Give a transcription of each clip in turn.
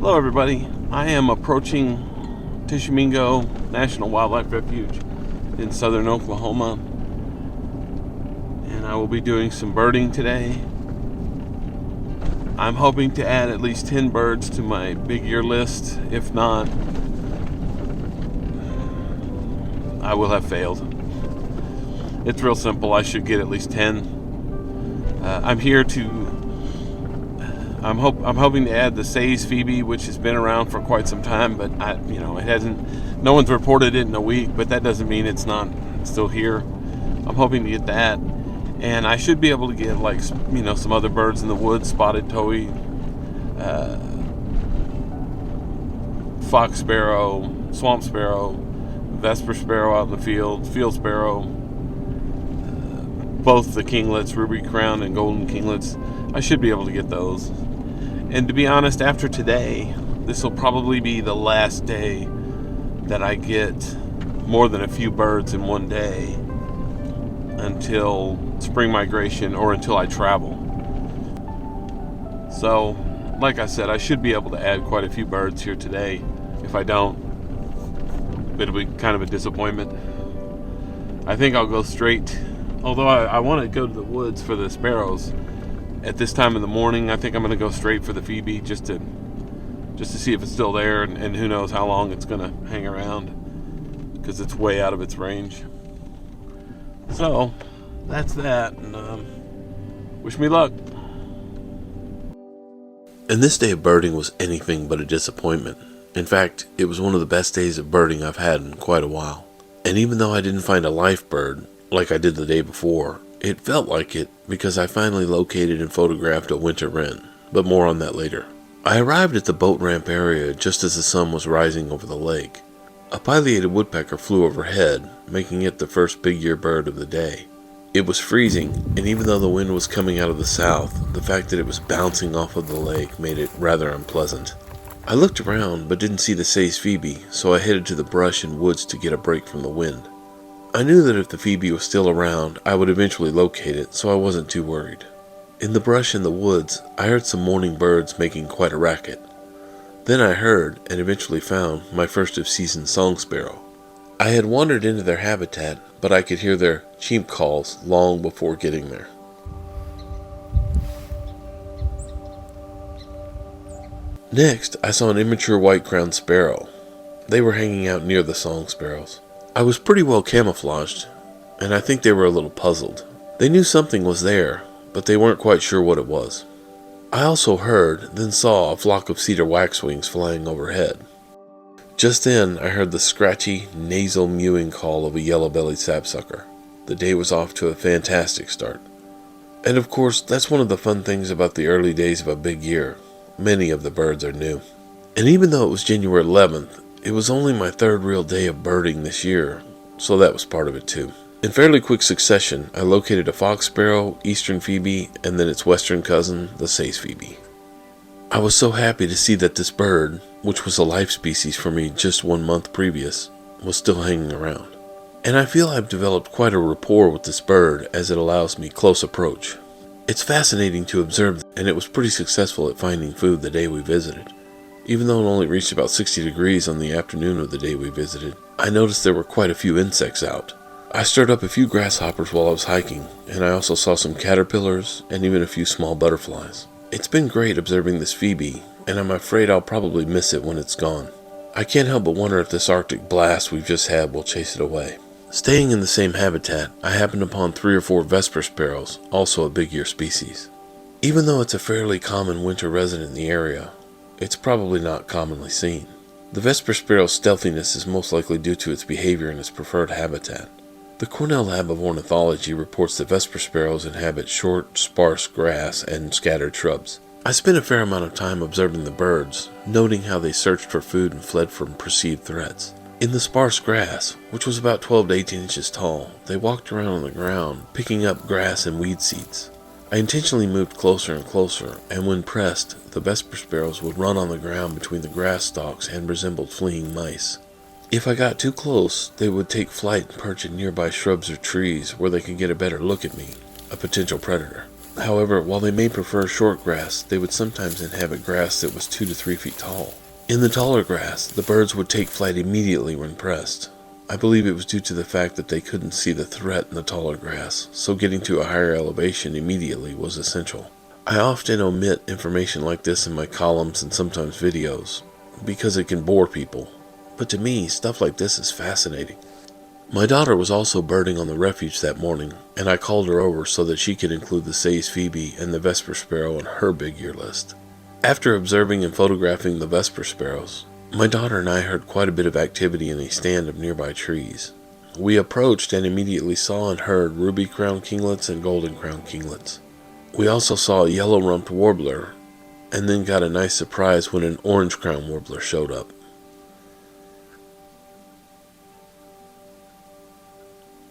Hello everybody, I am approaching Tishomingo National Wildlife Refuge in southern Oklahoma, and I will be doing some birding today. I'm hoping to add at least 10 birds to my big year list. If not, I will have failed. It's real simple. I should get at least 10. I'm hoping to add the Say's phoebe, which has been around for quite some time, but it hasn't. No one's reported it in a week, but that doesn't mean it's not still here. I'm hoping to get that, and I should be able to get some other birds in the woods: spotted towhee, fox sparrow, swamp sparrow, vesper sparrow out in the field sparrow, both the kinglets, ruby crowned and golden kinglets. I should be able to get those. And to be honest, after today, this will probably be the last day that I get more than a few birds in one day until spring migration or until I travel. So, like I said, I should be able to add quite a few birds here today. If I don't, it'll be kind of a disappointment. I think I'll go straight, although I want to go to the woods for the sparrows. At this time in the morning, I think I'm going to go straight for the phoebe just to see if it's still there, and who knows how long it's going to hang around because it's way out of its range. So that's that, and wish me luck. And this day of birding was anything but a disappointment. In fact, it was one of the best days of birding I've had in quite a while. And even though I didn't find a live bird like I did the day before, it felt like it because I finally located and photographed a winter wren, but more on that later. I arrived at the boat ramp area just as the sun was rising over the lake. A pileated woodpecker flew overhead, making it the first big year bird of the day. It was freezing, and even though the wind was coming out of the south, the fact that it was bouncing off of the lake made it rather unpleasant. I looked around but didn't see the Say's phoebe, so I headed to the brush and woods to get a break from the wind. I knew that if the phoebe was still around, I would eventually locate it, so I wasn't too worried. In the brush in the woods, I heard some morning birds making quite a racket. Then I heard, and eventually found, my first of season song sparrow. I had wandered into their habitat, but I could hear their cheep calls long before getting there. Next, I saw an immature white-crowned sparrow. They were hanging out near the song sparrows. I was pretty well camouflaged, and I think they were a little puzzled. They knew something was there, but they weren't quite sure what it was. I also heard, then saw a flock of cedar waxwings flying overhead. Just then, I heard the scratchy, nasal mewing call of a yellow-bellied sapsucker. The day was off to a fantastic start. And of course, that's one of the fun things about the early days of a big year. Many of the birds are new. And even though it was January 11th, it was only my third real day of birding this year, so that was part of it too. In fairly quick succession, I located a fox sparrow, eastern phoebe, and then its western cousin, the Say's phoebe. I was so happy to see that this bird, which was a life species for me just 1 month previous, was still hanging around. And I feel I've developed quite a rapport with this bird as it allows me close approach. It's fascinating to observe, and it was pretty successful at finding food the day we visited. Even though it only reached about 60 degrees on the afternoon of the day we visited, I noticed there were quite a few insects out. I stirred up a few grasshoppers while I was hiking, and I also saw some caterpillars and even a few small butterflies. It's been great observing this phoebe, and I'm afraid I'll probably miss it when it's gone. I can't help but wonder if this Arctic blast we've just had will chase it away. Staying in the same habitat, I happened upon 3 or 4 vesper sparrows, also a big year species. Even though it's a fairly common winter resident in the area, it's probably not commonly seen. The vesper sparrow's stealthiness is most likely due to its behavior in its preferred habitat. The Cornell Lab of Ornithology reports that vesper sparrows inhabit short, sparse grass and scattered shrubs. I spent a fair amount of time observing the birds, noting how they searched for food and fled from perceived threats. In the sparse grass, which was about 12 to 18 inches tall, they walked around on the ground, picking up grass and weed seeds. I intentionally moved closer and closer, and when pressed, the vesper sparrows would run on the ground between the grass stalks and resembled fleeing mice. If I got too close, they would take flight and perch in nearby shrubs or trees where they could get a better look at me, a potential predator. However, while they may prefer short grass, they would sometimes inhabit grass that was 2 to 3 feet tall. In the taller grass, the birds would take flight immediately when pressed. I believe it was due to the fact that they couldn't see the threat in the taller grass, so getting to a higher elevation immediately was essential. I often omit information like this in my columns and sometimes videos, because it can bore people, but to me, stuff like this is fascinating. My daughter was also birding on the refuge that morning, and I called her over so that she could include the Say's phoebe and the vesper sparrow on her big year list. After observing and photographing the vesper sparrows, my daughter and I heard quite a bit of activity in a stand of nearby trees. We approached and immediately saw and heard ruby-crowned kinglets and golden-crowned kinglets. We also saw a yellow-rumped warbler, and then got a nice surprise when an orange-crowned warbler showed up.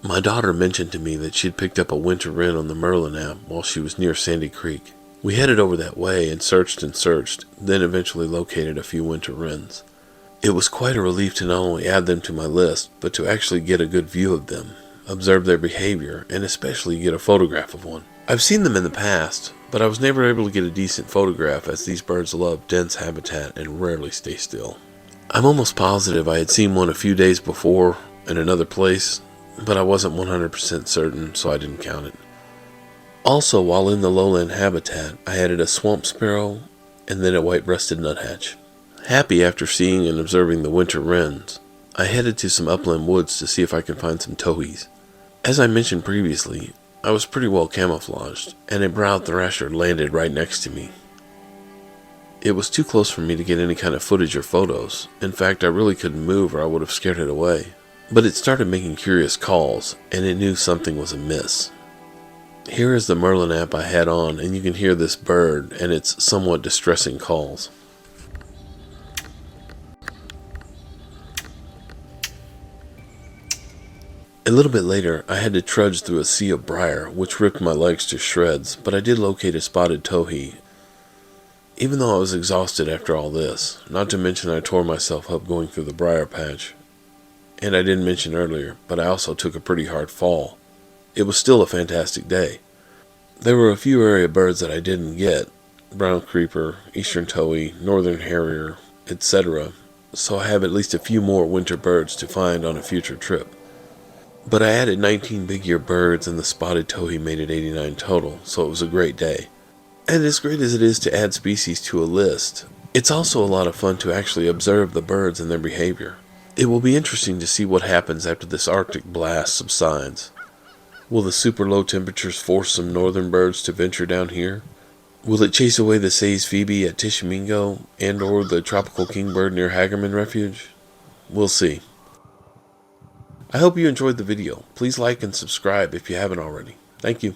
My daughter mentioned to me that she'd picked up a winter wren on the Merlin app while she was near Sandy Creek. We headed over that way and searched, then eventually located a few winter wrens. It was quite a relief to not only add them to my list, but to actually get a good view of them, observe their behavior, and especially get a photograph of one. I've seen them in the past, but I was never able to get a decent photograph as these birds love dense habitat and rarely stay still. I'm almost positive I had seen one a few days before in another place, but I wasn't 100% certain, so I didn't count it. Also, while in the lowland habitat, I added a swamp sparrow and then a white-breasted nuthatch. Happy after seeing and observing the winter wrens, I headed to some upland woods to see if I could find some towhees. As I mentioned previously, I was pretty well camouflaged, and a brown thrasher landed right next to me. It was too close for me to get any kind of footage or photos. In fact, I really couldn't move or I would have scared it away. But it started making curious calls, and it knew something was amiss. Here is the Merlin app I had on, and you can hear this bird and its somewhat distressing calls. A little bit later, I had to trudge through a sea of briar, which ripped my legs to shreds, but I did locate a spotted towhee. Even though I was exhausted after all this, not to mention I tore myself up going through the briar patch, and I didn't mention earlier, but I also took a pretty hard fall. It was still a fantastic day. There were a few area birds that I didn't get, brown creeper, eastern towhee, northern harrier, etc., so I have at least a few more winter birds to find on a future trip. But I added 19 big ear birds and the spotted towhee made it 89 total, so it was a great day. And as great as it is to add species to a list, it's also a lot of fun to actually observe the birds and their behavior. It will be interesting to see what happens after this Arctic blast subsides. Will the super low temperatures force some northern birds to venture down here? Will it chase away the Say's phoebe at Tishomingo and or the tropical kingbird near Hagerman Refuge? We'll see. I hope you enjoyed the video. Please like and subscribe if you haven't already. Thank you.